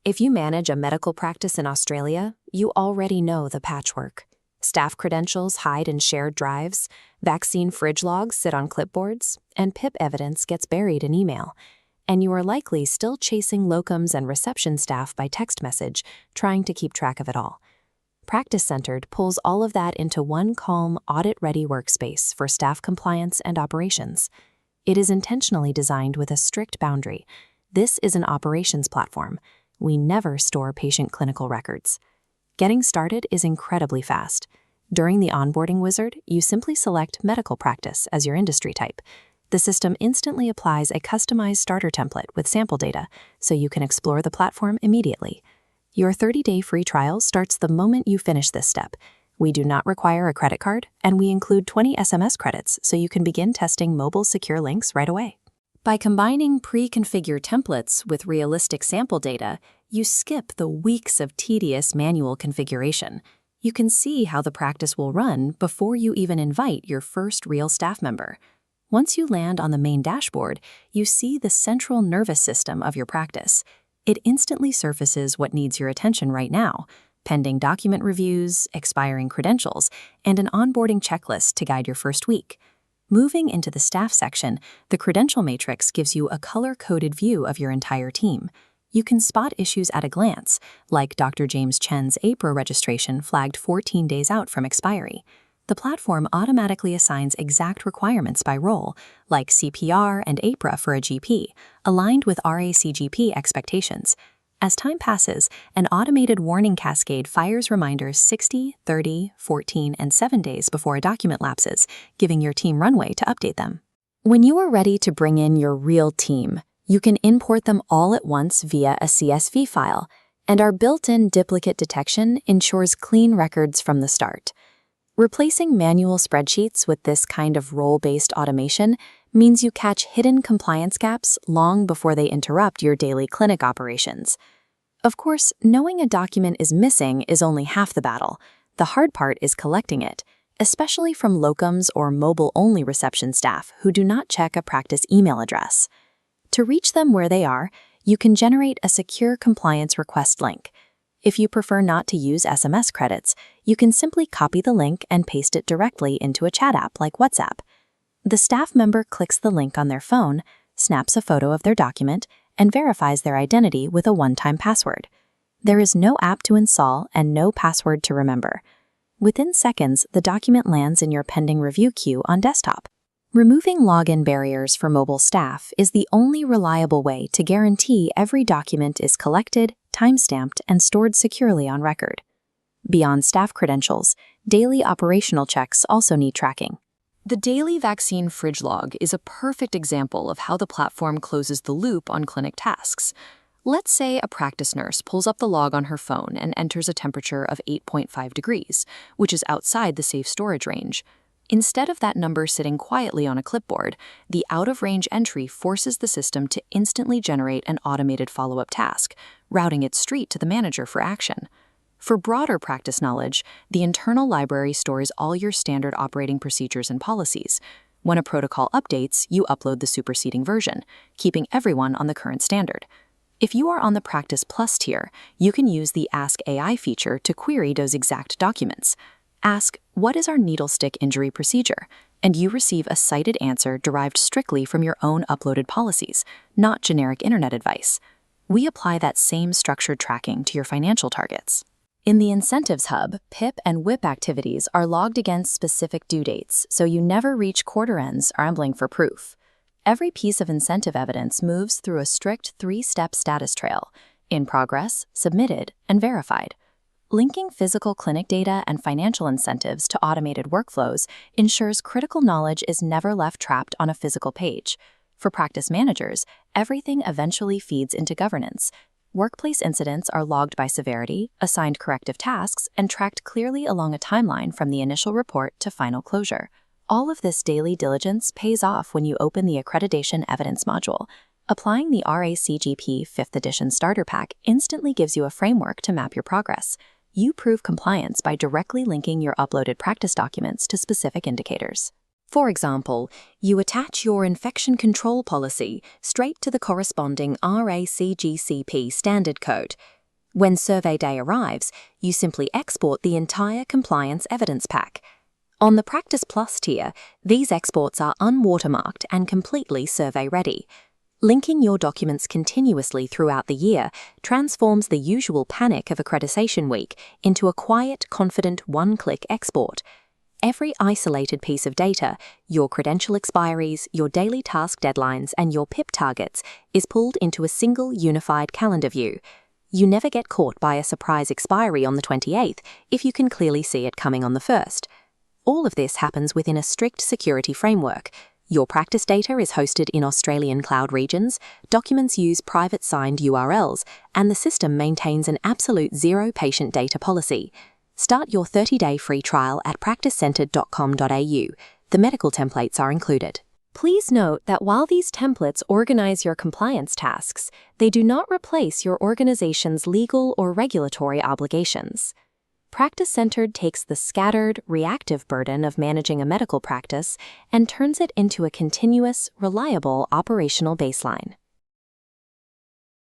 If you manage a medical practice in Australia, you already know the patchwork. Staff credentials hide in shared drives, vaccine fridge logs sit on clipboards, and PIP evidence gets buried in email. And you are likely still chasing locums and reception staff by text message, trying to keep track of it all. PracticeCentred pulls all of that into one calm, audit-ready workspace for staff compliance and operations. It is intentionally designed with a strict boundary. This is an operations platform. We never store patient clinical records. Getting started is incredibly fast. During the onboarding wizard, you simply select medical practice as your industry type. The system instantly applies a customized starter template with sample data, so you can explore the platform immediately. Your 30-day free trial starts the moment you finish this step. We do not require a credit card, and we include 20 SMS credits so you can begin testing mobile secure links right away. By combining pre-configured templates with realistic sample data, you skip the weeks of tedious manual configuration. You can see how the practice will run before you even invite your first real staff member. Once you land on the main dashboard, you see the central nervous system of your practice. It instantly surfaces what needs your attention right now: pending document reviews, expiring credentials, and an onboarding checklist to guide your first week. Moving into the staff section, the credential matrix gives you a color-coded view of your entire team. You can spot issues at a glance, like Dr. James Chen's AHPRA registration flagged 14 days out from expiry. The platform automatically assigns exact requirements by role, like CPR and AHPRA for a GP, aligned with RACGP expectations. As time passes, an automated warning cascade fires reminders 60, 30, 14, and 7 days before a document lapses, giving your team runway to update them. When you are ready to bring in your real team, you can import them all at once via a CSV file, and our built-in duplicate detection ensures clean records from the start. Replacing manual spreadsheets with this kind of role-based automation means you catch hidden compliance gaps long before they interrupt your daily clinic operations. Of course, knowing a document is missing is only half the battle. The hard part is collecting it, especially from locums or mobile-only reception staff who do not check a practice email address. To reach them where they are, you can generate a secure compliance request link. If you prefer not to use SMS credits, you can simply copy the link and paste it directly into a chat app like WhatsApp. The staff member clicks the link on their phone, snaps a photo of their document, and verifies their identity with a one-time password. There is no app to install and no password to remember. Within seconds, the document lands in your pending review queue on desktop. Removing login barriers for mobile staff is the only reliable way to guarantee every document is collected, time-stamped, and stored securely on record. Beyond staff credentials, daily operational checks also need tracking. The daily vaccine fridge log is a perfect example of how the platform closes the loop on clinic tasks. Let's say a practice nurse pulls up the log on her phone and enters a temperature of 8.5 degrees, which is outside the safe storage range. Instead of that number sitting quietly on a clipboard, the out-of-range entry forces the system to instantly generate an automated follow-up task, routing it straight to the manager for action. For broader practice knowledge, the internal library stores all your standard operating procedures and policies. When a protocol updates, you upload the superseding version, keeping everyone on the current standard. If you are on the Practice Plus tier, you can use the Ask AI feature to query those exact documents. Ask, "What is our needle stick injury procedure?" and you receive a cited answer derived strictly from your own uploaded policies, not generic internet advice. We apply that same structured tracking to your financial targets. In the Incentives Hub, PIP and WIP activities are logged against specific due dates, so you never reach quarter ends scrambling for proof. Every piece of incentive evidence moves through a strict 3-step status trail: in progress, submitted, and verified. Linking physical clinic data and financial incentives to automated workflows ensures critical knowledge is never left trapped on a physical page. For practice managers, everything eventually feeds into governance. Workplace incidents are logged by severity, assigned corrective tasks, and tracked clearly along a timeline from the initial report to final closure. All of this daily diligence pays off when you open the accreditation evidence module. Applying the RACGP 5th edition starter pack instantly gives you a framework to map your progress. You prove compliance by directly linking your uploaded practice documents to specific indicators. For example, you attach your infection control policy straight to the corresponding RACGP standard code. When survey day arrives, you simply export the entire compliance evidence pack. On the Practice Plus tier, these exports are unwatermarked and completely survey-ready. Linking your documents continuously throughout the year transforms the usual panic of accreditation week into a quiet, confident one-click export. Every isolated piece of data, your credential expiries, your daily task deadlines, and your PIP targets, is pulled into a single unified calendar view. You never get caught by a surprise expiry on the 28th if you can clearly see it coming on the 1st. All of this happens within a strict security framework. Your practice data is hosted in Australian cloud regions, documents use private signed URLs, and the system maintains an absolute zero patient data policy. Start your 30-day free trial at practicecented.com.au. The medical templates are included. Please note that while these templates organize your compliance tasks, they do not replace your organization's legal or regulatory obligations. PracticeCentred takes the scattered, reactive burden of managing a medical practice and turns it into a continuous, reliable operational baseline.